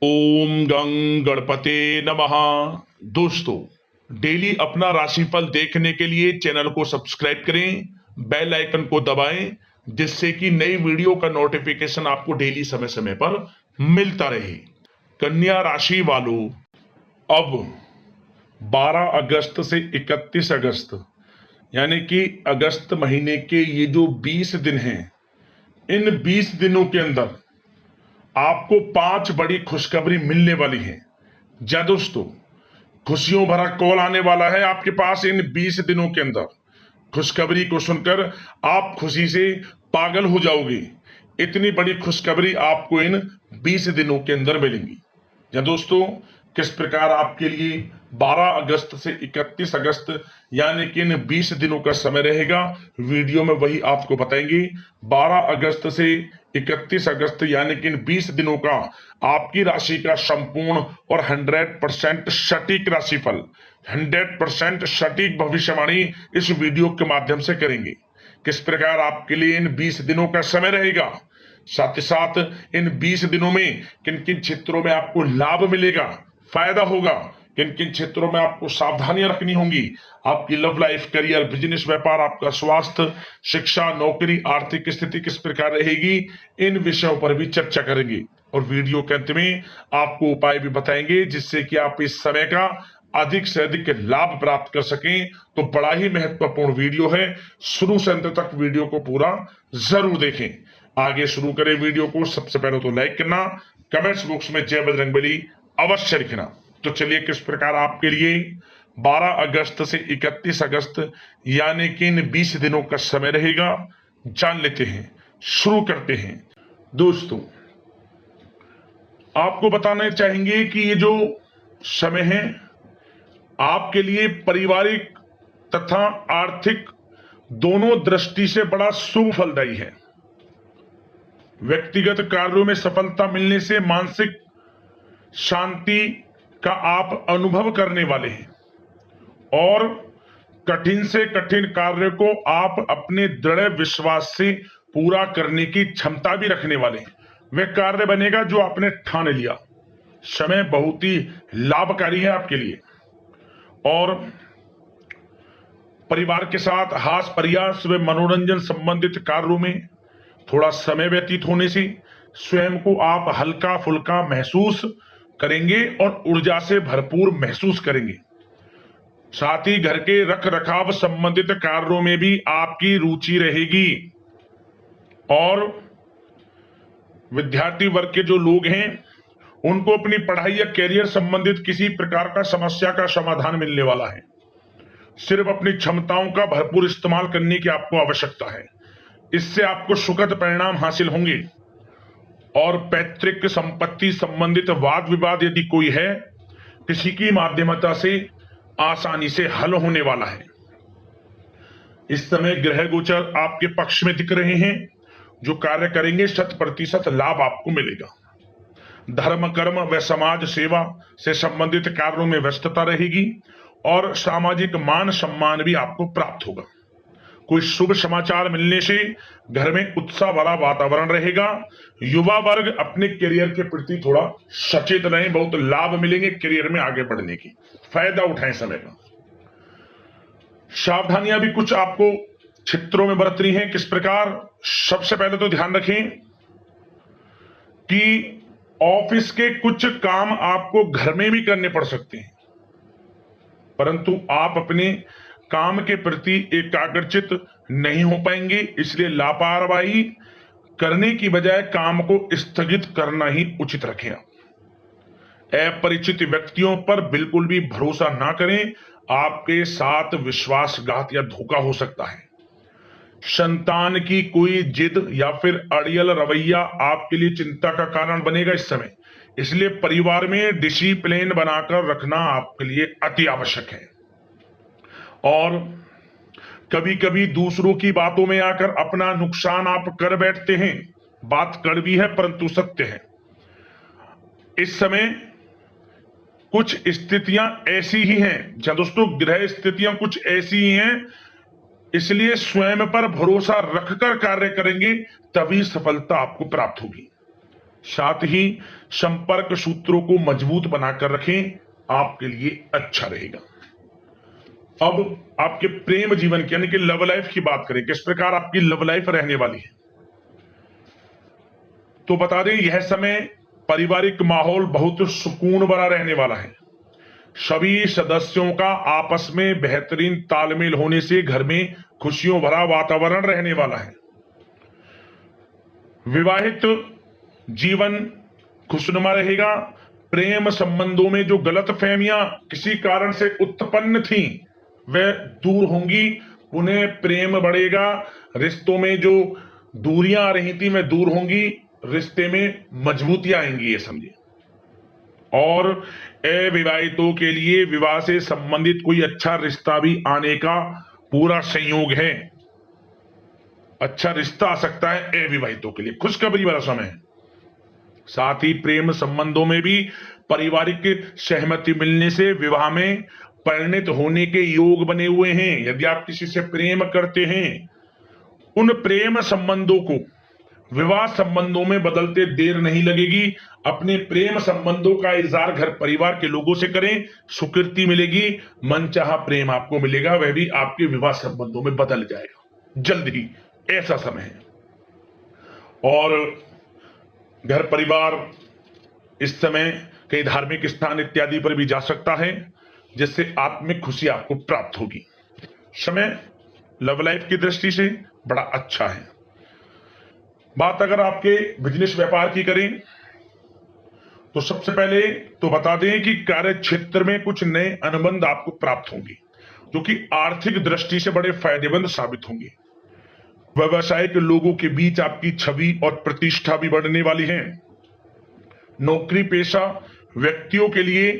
ओम गं गणपते नमः। दोस्तों, डेली अपना राशिफल देखने के लिए चैनल को सब्सक्राइब करें, बेल आइकन को दबाएं, जिससे कि नई वीडियो का नोटिफिकेशन आपको डेली समय समय पर मिलता रहे। कन्या राशि वालों, अब 12 अगस्त से 31 अगस्त यानी कि अगस्त महीने के ये जो 20 दिन हैं, इन 20 दिनों के अंदर आपको 5 बड़ी खुशखबरी मिलने वाली है। जा दोस्तों, खुशियों भरा कॉल आने वाला है आपके पास इन 20 दिनों के अंदर। खुशखबरी को सुनकर आप खुशी से पागल हो जाओगे। इतनी बड़ी खुशखबरी आपको इन 20 दिनों के अंदर मिलेंगी। या दोस्तों, किस प्रकार आपके लिए 12 अगस्त से 31 अगस्त यानी कि इन 20 दिनों का समय रहेगा, वीडियो में वही आपको बताएंगे। 12 अगस्त से 31 अगस्त यानी कि इन 20 दिनों का आपकी राशि का संपूर्ण और 100% सटीक राशिफल, 100% सटीक भविष्यवाणी इस वीडियो के माध्यम से करेंगे। किस प्रकार आपके लिए इन 20 दिनों का समय रहेगा, साथ ही साथ इन 20 दिनों में किन किन क्षेत्रों में आपको लाभ मिलेगा, फायदा होगा, किन किन क्षेत्रों में आपको सावधानियां रखनी होंगी, आपकी लव लाइफ, करियर, बिजनेस, व्यापार, आपका स्वास्थ्य, शिक्षा, नौकरी, आर्थिक स्थिति किस प्रकार रहेगी, इन विषयों पर भी चर्चा करेंगे। और वीडियो के अंत में आपको उपाय भी बताएंगे, जिससे कि आप इस समय का अधिक से अधिक लाभ प्राप्त कर सकें। तो बड़ा ही महत्वपूर्ण वीडियो है, शुरू से अंत तक वीडियो को पूरा जरूर देखें। आगे शुरू करें वीडियो को। सबसे पहले तो लाइक करना, कमेंट्स बॉक्स में जय बजरंगबली अवश्य लिखना। तो चलिए, किस प्रकार आपके लिए 12 अगस्त से 31 अगस्त यानी कि इन 20 दिनों का समय रहेगा, जान लेते हैं, शुरू करते हैं। दोस्तों, आपको बताना चाहेंगे कि ये जो समय है आपके लिए पारिवारिक तथा आर्थिक दोनों दृष्टि से बड़ा शुभ फलदायी है। व्यक्तिगत कार्यों में सफलता मिलने से मानसिक शांति का आप अनुभव करने वाले हैं और कठिन से कठिन कार्य को आप अपने दृढ़ विश्वास से पूरा करने की क्षमता भी रखने वाले हैं। वह कार्य बनेगा जो आपने ठान लिया। समय बहुत ही लाभकारी है आपके लिए और परिवार के साथ हास्य प्रयास व मनोरंजन संबंधित कार्यों में थोड़ा समय व्यतीत होने से स्वयं को आप हल्का फुल्का महसूस करेंगे और ऊर्जा से भरपूर महसूस करेंगे। साथ ही घर के रख रखाव संबंधित कार्यों में भी आपकी रुचि रहेगी और विद्यार्थी वर्ग के जो लोग हैं उनको अपनी पढ़ाई या कैरियर संबंधित किसी प्रकार का समस्या का समाधान मिलने वाला है। सिर्फ अपनी क्षमताओं का भरपूर इस्तेमाल करने की आपको आवश्यकता है। इससे आपको सुखद परिणाम हासिल होंगे और पैतृक संपत्ति संबंधित वाद विवाद यदि कोई है, किसी की माध्यमता से आसानी से हल होने वाला है। इस समय ग्रह गोचर आपके पक्ष में दिख रहे हैं। जो कार्य करेंगे 100% लाभ आपको मिलेगा। धर्म, कर्म व समाज सेवा से संबंधित कार्यों में व्यस्तता रहेगी और सामाजिक मान सम्मान भी आपको प्राप्त होगा। कोई शुभ समाचार मिलने से घर में उत्साह भरा वातावरण रहेगा। युवा वर्ग अपने करियर के प्रति थोड़ा सचेत रहें, बहुत लाभ मिलेंगे करियर में आगे बढ़ने की, फायदा उठाएं समय का। सावधानियां भी कुछ आपको क्षेत्रों में बरतनी है। किस प्रकार? सबसे पहले तो ध्यान रखें कि ऑफिस के कुछ काम आपको घर में भी करने पड़ सकते हैं, परंतु आप अपने काम के प्रति एकाग्रचित नहीं हो पाएंगे। इसलिए लापरवाही करने की बजाय काम को स्थगित करना ही उचित रखें। अपरिचित व्यक्तियों पर बिल्कुल भी भरोसा ना करें, आपके साथ विश्वासघात या धोखा हो सकता है। संतान की कोई जिद या फिर अड़ियल रवैया आपके लिए चिंता का कारण बनेगा इस समय। इसलिए परिवार में डिसिप्लिन बनाकर रखना आपके लिए अति आवश्यक है। और कभी कभी दूसरों की बातों में आकर अपना नुकसान आप कर बैठते हैं। बात कड़वी है परंतु सत्य है। इस समय कुछ स्थितियां ऐसी ही हैं, जहां दोस्तों ग्रह स्थितियां कुछ ऐसी ही हैं, इसलिए स्वयं पर भरोसा रखकर कार्य करेंगे तभी सफलता आपको प्राप्त होगी। साथ ही संपर्क सूत्रों को मजबूत बनाकर रखें, आपके लिए अच्छा रहेगा। अब आपके प्रेम जीवन की यानी कि लव लाइफ की बात करें, किस प्रकार आपकी लव लाइफ रहने वाली है। तो बता दें, यह समय पारिवारिक माहौल बहुत सुकून भरा रहने वाला है। सभी सदस्यों का आपस में बेहतरीन तालमेल होने से घर में खुशियों भरा वातावरण रहने वाला है। विवाहित जीवन खुशनुमा रहेगा। प्रेम संबंधों में जो गलतफहमियां किसी कारण से उत्पन्न थी वह दूर होंगी, उन्हें प्रेम बढ़ेगा। रिश्तों में जो दूरियां आ रही थी वह दूर होंगी, रिश्ते में मजबूतियां आएंगी, ये समझिए। और अविवाहितों के लिए विवाह से संबंधित कोई अच्छा रिश्ता भी आने का पूरा संयोग है। अच्छा रिश्ता आ सकता है अविवाहितों के लिए, खुशखबरी वाला समय है। साथ ही प्रेम संबंधों में भी पारिवारिक सहमति मिलने से विवाह में परिणत होने के योग बने हुए हैं। यदि आप किसी से प्रेम करते हैं, उन प्रेम संबंधों को विवाह संबंधों में बदलते देर नहीं लगेगी। अपने प्रेम संबंधों का इजहार घर परिवार के लोगों से करें, स्वीकृति मिलेगी, मनचाहा प्रेम आपको मिलेगा, वह भी आपके विवाह संबंधों में बदल जाएगा जल्द ही, ऐसा समय है। और घर परिवार इस समय कई धार्मिक स्थान इत्यादि पर भी जा सकता है, जिससे आत्मिक खुशी आपको प्राप्त होगी। समय लव लाइफ की दृष्टि से बड़ा अच्छा है। बात अगर आपके बिजनेस व्यापार की करें तो सबसे पहले तो बता दें कि कार्य क्षेत्र में कुछ नए अनुबंध आपको प्राप्त होंगे, जो कि आर्थिक दृष्टि से बड़े फायदेमंद साबित होंगे। व्यवसायिक लोगों के बीच आपकी छवि और प्रतिष्ठा भी बढ़ने वाली है। नौकरी पेशा व्यक्तियों के लिए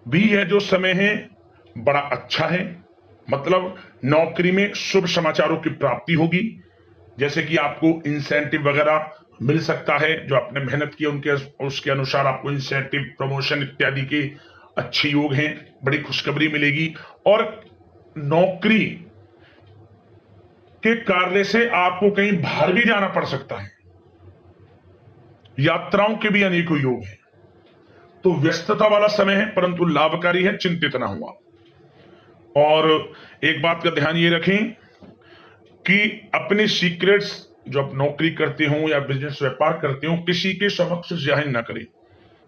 भी यह जो समय है बड़ा अच्छा है। मतलब नौकरी में शुभ समाचारों की प्राप्ति होगी, जैसे कि आपको इंसेंटिव वगैरह मिल सकता है, जो आपने मेहनत की उनके उसके अनुसार आपको इंसेंटिव, प्रमोशन इत्यादि के अच्छे योग हैं, बड़ी खुशखबरी मिलेगी। और नौकरी के कार्य से आपको कहीं बाहर भी जाना पड़ सकता है, यात्राओं के भी अनेकों योग हैं। तो व्यस्तता वाला समय है परंतु लाभकारी है, चिंतित ना हुआ। और एक बात का ध्यान ये रखें कि अपने सीक्रेट्स जो आप नौकरी करते हो या बिजनेस व्यापार करते हो, किसी के समक्ष जाहिर ना करें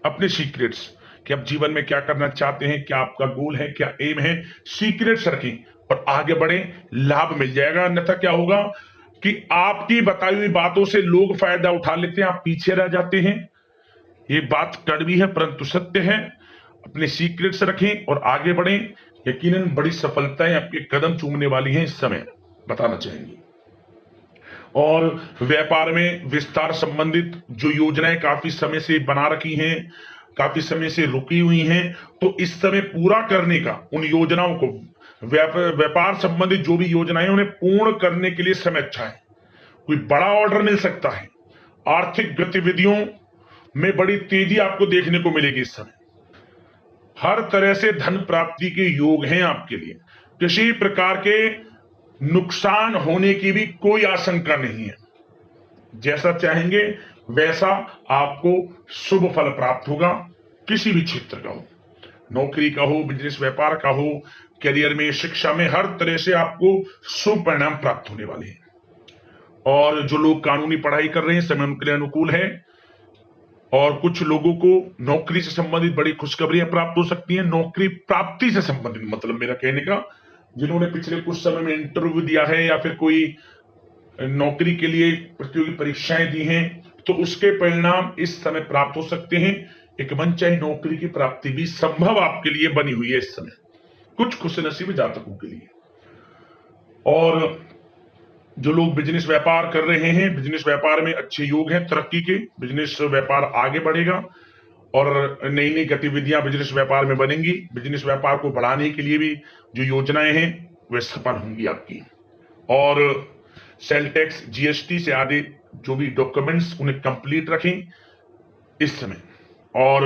अपने सीक्रेट्स, कि आप जीवन में क्या करना चाहते हैं, क्या आपका गोल है, क्या एम है, सीक्रेट्स रखें और आगे बढ़े, लाभ मिल जाएगा। अन्यथा क्या होगा कि आपकी बताई हुई बातों से लोग फायदा उठा लेते हैं, आप पीछे रह जाते हैं। ये बात कड़वी है परंतु सत्य है। अपने सीक्रेट्स रखें और आगे बढ़ें, यकीनन बड़ी सफलताएं आपके कदम चूमने वाली हैं इस समय, बताना चाहेंगे। और व्यापार में विस्तार संबंधित जो योजनाएं काफी समय से बना रखी हैं, काफी समय से रुकी हुई हैं, तो इस समय पूरा करने का, उन योजनाओं को, व्यापार संबंधित जो भी योजनाएं उन्हें पूर्ण करने के लिए समय अच्छा है। कोई बड़ा ऑर्डर मिल सकता है। आर्थिक गतिविधियों में बड़ी तेजी आपको देखने को मिलेगी इस समय। हर तरह से धन प्राप्ति के योग हैं आपके लिए। किसी प्रकार के नुकसान होने की भी कोई आशंका नहीं है। जैसा चाहेंगे वैसा आपको शुभ फल प्राप्त होगा, किसी भी क्षेत्र का हो, नौकरी का हो, बिजनेस व्यापार का हो, करियर में, शिक्षा में, हर तरह से आपको शुभ परिणाम प्राप्त होने वाले हैं। और जो लोग कानूनी पढ़ाई कर रहे हैं समय उनके लिए अनुकूल है। और कुछ लोगों को नौकरी से संबंधित बड़ी खुशखबरियां प्राप्त हो सकती हैं। नौकरी प्राप्ति से संबंधित मतलब मेरा कहने का, जिन्होंने पिछले कुछ समय में इंटरव्यू दिया है या फिर कोई नौकरी के लिए प्रतियोगी परीक्षाएं दी हैं, तो उसके परिणाम इस समय प्राप्त हो सकते हैं। एक मनचाही नौकरी की प्राप्ति भी संभव आपके लिए बनी हुई है इस समय, कुछ खुशनसीब जातकों के लिए। और जो लोग बिजनेस व्यापार कर रहे हैं, बिजनेस व्यापार में अच्छे योग हैं तरक्की के, बिजनेस व्यापार आगे बढ़ेगा और नई नई गतिविधियां बिजनेस व्यापार में बनेंगी। बिजनेस व्यापार को बढ़ाने के लिए भी जो योजनाएं हैं वे सफल होंगी आपकी। और सेल टैक्स, जीएसटी से आदि जो भी डॉक्यूमेंट्स उन्हें कंप्लीट रखें इस समय। और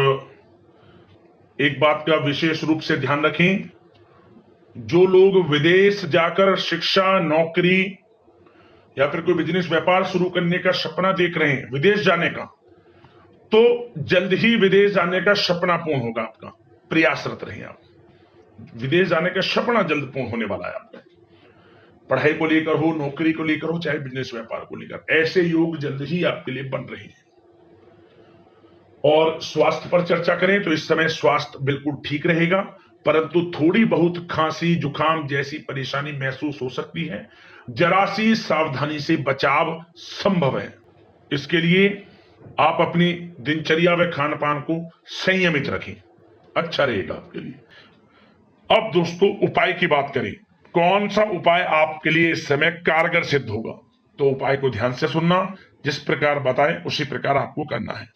एक बात का विशेष रूप से ध्यान रखें, जो लोग विदेश जाकर शिक्षा, नौकरी या फिर कोई बिजनेस व्यापार शुरू करने का सपना देख रहे हैं, विदेश जाने का, तो जल्द ही विदेश जाने का सपना पूर्ण होगा आपका। प्रयासरत रहिए आप, विदेश जाने का सपना जल्द पूर्ण होने वाला है आपका। पढ़ाई को लेकर हो, नौकरी को लेकर हो, चाहे बिजनेस व्यापार को लेकर, ऐसे योग जल्द ही आपके लिए बन रहे हैं। और स्वास्थ्य पर चर्चा करें तो इस समय स्वास्थ्य बिल्कुल ठीक रहेगा, परंतु थोड़ी बहुत खांसी जुकाम जैसी परेशानी महसूस हो सकती है। जरा सी सावधानी से बचाव संभव है। इसके लिए आप अपनी दिनचर्या व खान पान को संयमित रखें, अच्छा रहेगा आपके लिए। अब दोस्तों उपाय की बात करें, कौन सा उपाय आपके लिए इस समय कारगर सिद्ध होगा, तो उपाय को ध्यान से सुनना, जिस प्रकार बताएं उसी प्रकार आपको करना है।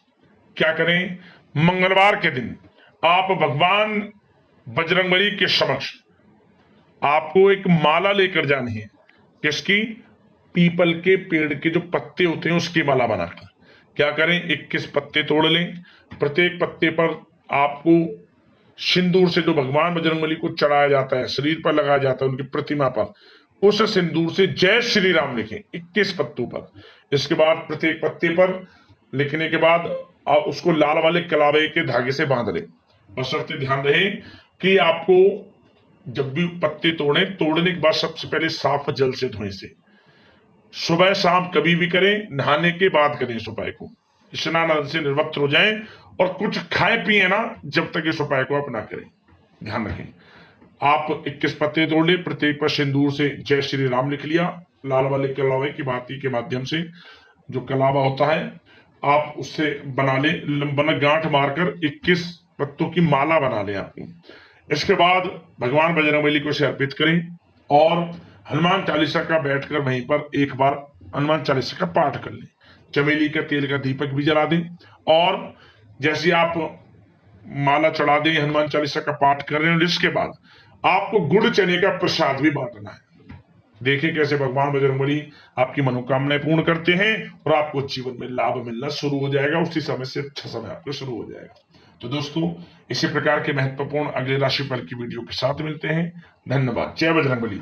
क्या करें, मंगलवार के दिन आप भगवान बजरंगबली के समक्ष आपको एक माला लेकर जानी है। किसकी? पीपल के पेड़ के जो पत्ते होते हैं उसकी माला बनाकर। क्या करें, 21 पत्ते तोड़ लें। प्रत्येक पत्ते पर आपको सिंदूर से, जो भगवान बजरंगबली को चढ़ाया जाता है, शरीर पर लगाया जाता है उनकी प्रतिमा पर, उस सिंदूर से जय श्री राम लिखें 21 पत्तों पर। इसके बाद प्रत्येक पत्ते पर लिखने के बाद आप उसको लाल वाले कलावे के धागे से बांध लें। और शर्त ध्यान रहे कि आपको जब भी पत्ते तोड़ने के बाद सबसे पहले साफ जल से धोएं से। सुबह शाम कभी भी करें, नहाने के बाद करें इस उपाय को। स्नान से निर्वक्त हो जाएं और कुछ खाए पिए ना जब तक इस उपाय को आप ना करें। ध्यान रखें, आप 21 पत्ते तोड़ ले, प्रत्येक पर सिंदूर से जय श्री राम लिख लिया, लाल वाले कलावे की बाती के माध्यम से। जो कलावा होता है आप उससे बना ले, लंबा गांठ मारकर 21 पत्तों की माला बना ले आपको। इसके बाद भगवान बजरंगबली को इसे अर्पित करें और हनुमान चालीसा का बैठकर वहीं पर एक बार हनुमान चालीसा का पाठ कर लें। चमेली का तेल का दीपक भी जला दें और जैसे आप माला चढ़ा दें, हनुमान चालीसा का पाठ कर रहे हैं, इसके बाद आपको गुड़ चने का प्रसाद भी बांटना है। देखिए कैसे भगवान बजरंगबली आपकी मनोकामनाएं पूर्ण करते हैं और आपको जीवन में लाभ मिलना शुरू हो जाएगा। उसी समय से अच्छा समय आपको शुरू हो जाएगा। तो दोस्तों इसी प्रकार के महत्वपूर्ण अगले राशिफल की वीडियो के साथ मिलते हैं। धन्यवाद। जय बजरंगबली।